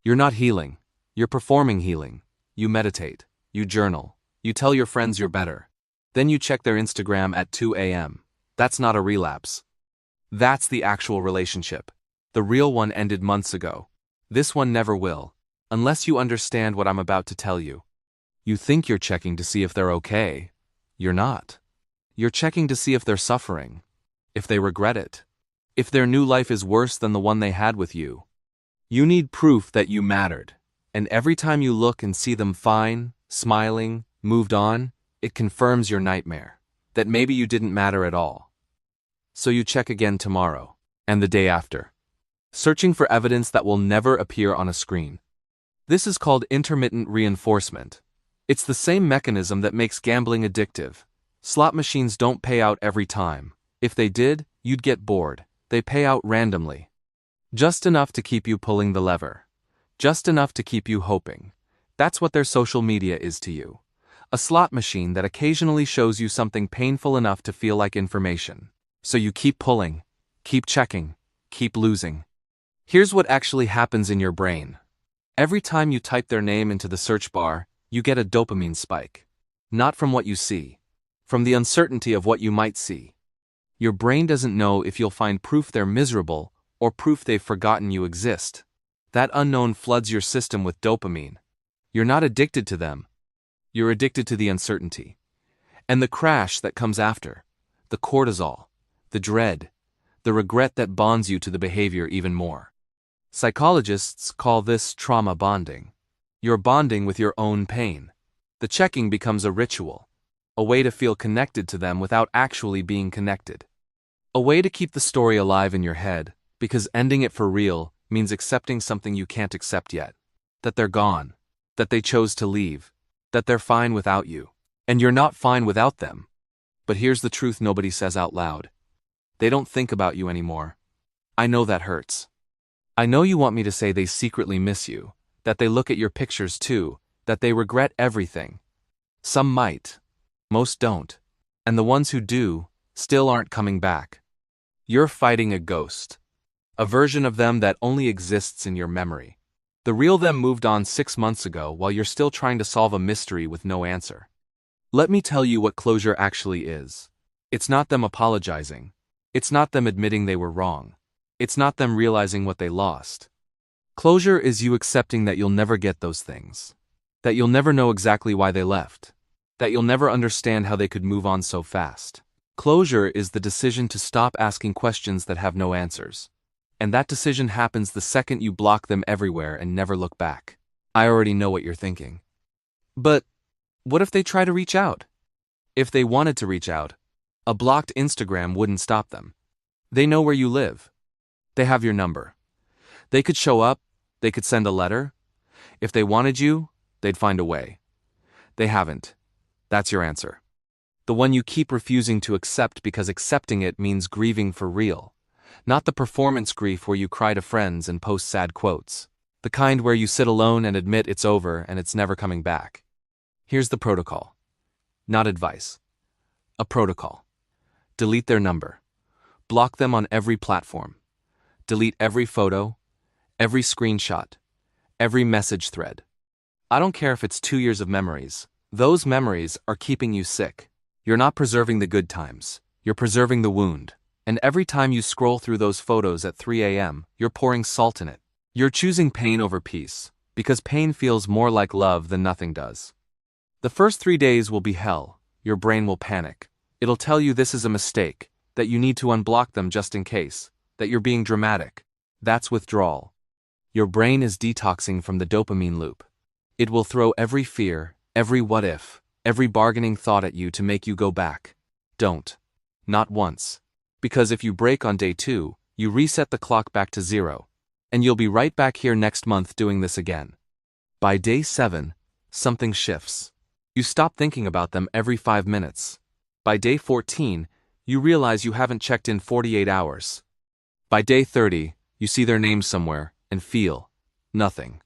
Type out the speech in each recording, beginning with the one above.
You're not healing. You're performing healing. You meditate. You journal. You tell your friends you're better. Then you check their Instagram at 2 a.m. That's not a relapse. That's the actual relationship. The real one ended months ago. This one never will, unless you understand what I'm about to tell you. You think you're checking to see if they're okay. You're not. You're checking to see if they're suffering, if they regret it, if their new life is worse than the one they had with you. You need proof that you mattered, and every time you look and see them fine, smiling, moved on, it confirms your nightmare, that maybe you didn't matter at all. So you check again tomorrow, and the day after, searching for evidence that will never appear on a screen. This is called intermittent reinforcement. It's the same mechanism that makes gambling addictive. Slot machines don't pay out every time. If they did, you'd get bored. They pay out randomly. Just enough to keep you pulling the lever. Just enough to keep you hoping. That's what their social media is to you. A slot machine that occasionally shows you something painful enough to feel like information. So you keep pulling, keep checking, keep losing. Here's what actually happens in your brain. Every time you type their name into the search bar, you get a dopamine spike. Not from what you see. From the uncertainty of what you might see. Your brain doesn't know if you'll find proof they're miserable or proof they've forgotten you exist. That unknown floods your system with dopamine. You're not addicted to them. You're addicted to the uncertainty. And the crash that comes after. The cortisol. The dread. The regret that bonds you to the behavior even more. Psychologists call this trauma bonding. You're bonding with your own pain. The checking becomes a ritual. A way to feel connected to them without actually being connected. A way to keep the story alive in your head, because ending it for real means accepting something you can't accept yet. That they're gone. That they chose to leave. That they're fine without you. And you're not fine without them. But here's the truth nobody says out loud. They don't think about you anymore. I know that hurts. I know you want me to say they secretly miss you, that they look at your pictures too, that they regret everything. Some might. Most don't. And the ones who do, still aren't coming back. You're fighting a ghost. A version of them that only exists in your memory. The real them moved on 6 months ago while you're still trying to solve a mystery with no answer. Let me tell you what closure actually is. It's not them apologizing. It's not them admitting they were wrong. It's not them realizing what they lost. Closure is you accepting that you'll never get those things. That you'll never know exactly why they left. That you'll never understand how they could move on so fast. Closure is the decision to stop asking questions that have no answers. And that decision happens the second you block them everywhere and never look back. I already know what you're thinking. But what if they try to reach out? If they wanted to reach out, a blocked Instagram wouldn't stop them. They know where you live. They have your number. They could show up. They could send a letter. If they wanted you, they'd find a way. They haven't. That's your answer. The one you keep refusing to accept because accepting it means grieving for real. Not the performance grief where you cry to friends and post sad quotes. The kind where you sit alone and admit it's over and it's never coming back. Here's the protocol. Not advice. A protocol. Delete their number. Block them on every platform. Delete every photo, every screenshot, every message thread. I don't care if it's 2 years of memories. Those memories are keeping you sick. You're not preserving the good times. You're preserving the wound. And every time you scroll through those photos at 3 a.m., you're pouring salt in it. You're choosing pain over peace, because pain feels more like love than nothing does. The first 3 days will be hell. Your brain will panic. It'll tell you this is a mistake, that you need to unblock them just in case, that you're being dramatic. That's withdrawal. Your brain is detoxing from the dopamine loop. It will throw every fear, every what if, every bargaining thought at you to make you go back. Don't. Not once. Because if you break on day 2, you reset the clock back to 0. And you'll be right back here next month doing this again. By day 7, something shifts. You stop thinking about them every 5 minutes. By day 14, you realize you haven't checked in 48 hours. By day 30, you see their name somewhere and feel nothing.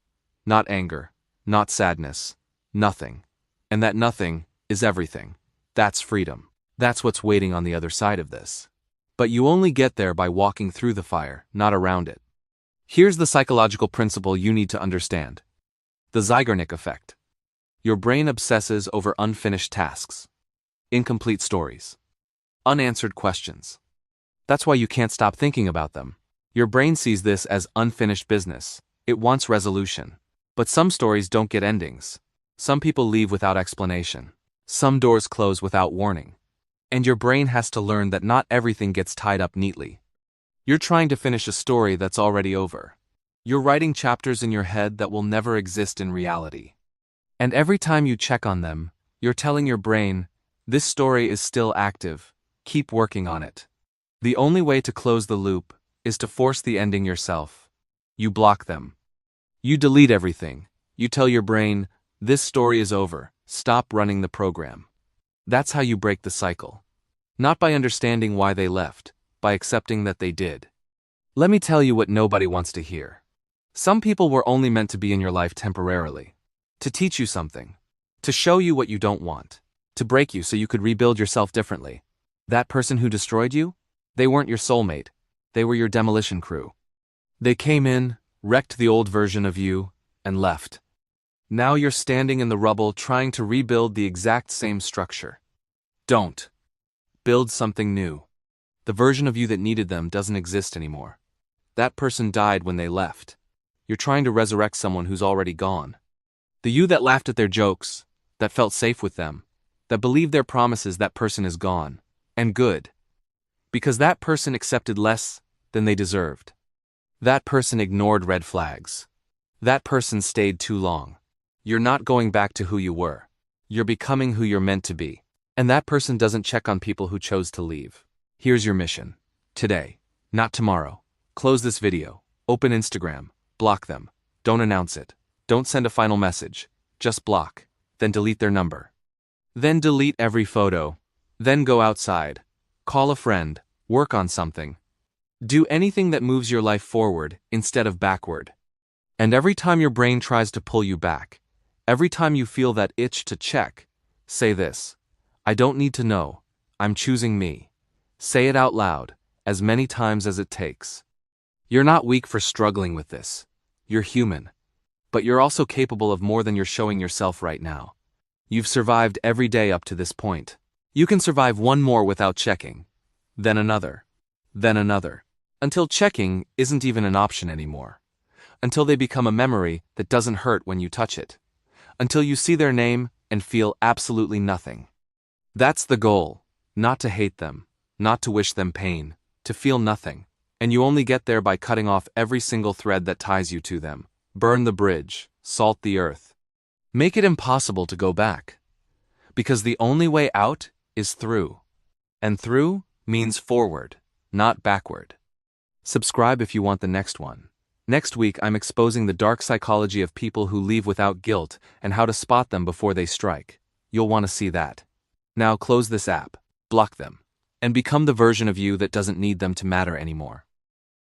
Not anger, not sadness, nothing. And that nothing is everything. That's freedom. That's what's waiting on the other side of this. But you only get there by walking through the fire, not around it. Here's the psychological principle you need to understand. The Zeigarnik Effect. Your brain obsesses over unfinished tasks, incomplete stories, unanswered questions. That's why you can't stop thinking about them. Your brain sees this as unfinished business. It wants resolution. But some stories don't get endings. Some people leave without explanation. Some doors close without warning. And your brain has to learn that not everything gets tied up neatly. You're trying to finish a story that's already over. You're writing chapters in your head that will never exist in reality. And every time you check on them, you're telling your brain, this story is still active, keep working on it. The only way to close the loop is to force the ending yourself. You block them. You delete everything. You tell your brain, this story is over, stop running the program. That's how you break the cycle. Not by understanding why they left, by accepting that they did. Let me tell you what nobody wants to hear. Some people were only meant to be in your life temporarily. To teach you something. To show you what you don't want. To break you so you could rebuild yourself differently. That person who destroyed you? They weren't your soulmate. They were your demolition crew. They came in, wrecked the old version of you, and left. Now you're standing in the rubble trying to rebuild the exact same structure. Don't. Build something new. The version of you that needed them doesn't exist anymore. That person died when they left. You're trying to resurrect someone who's already gone. The you that laughed at their jokes, that felt safe with them, that believed their promises, that person is gone. And good. Because that person accepted less than they deserved. That person ignored red flags. That person stayed too long. You're not going back to who you were. You're becoming who you're meant to be. And that person doesn't check on people who chose to leave. Here's your mission. Today, not tomorrow. Close this video. Open Instagram. Block them. Don't announce it. Don't send a final message. Just block. Then delete their number. Then delete every photo. Then go outside. Call a friend. Work on something. Do anything that moves your life forward instead of backward. And every time your brain tries to pull you back, every time you feel that itch to check, say this. I don't need to know. I'm choosing me. Say it out loud, as many times as it takes. You're not weak for struggling with this. You're human. But you're also capable of more than you're showing yourself right now. You've survived every day up to this point. You can survive one more without checking. Then another. Then another. Until checking isn't even an option anymore. Until they become a memory that doesn't hurt when you touch it. Until you see their name and feel absolutely nothing. That's the goal. Not to hate them. Not to wish them pain. To feel nothing. And you only get there by cutting off every single thread that ties you to them. Burn the bridge. Salt the earth. Make it impossible to go back. Because the only way out is through. And through means forward, not backward. Subscribe if you want the next one. Next week I'm exposing the dark psychology of people who leave without guilt and how to spot them before they strike. You'll want to see that. Now close this app, block them, and become the version of you that doesn't need them to matter anymore.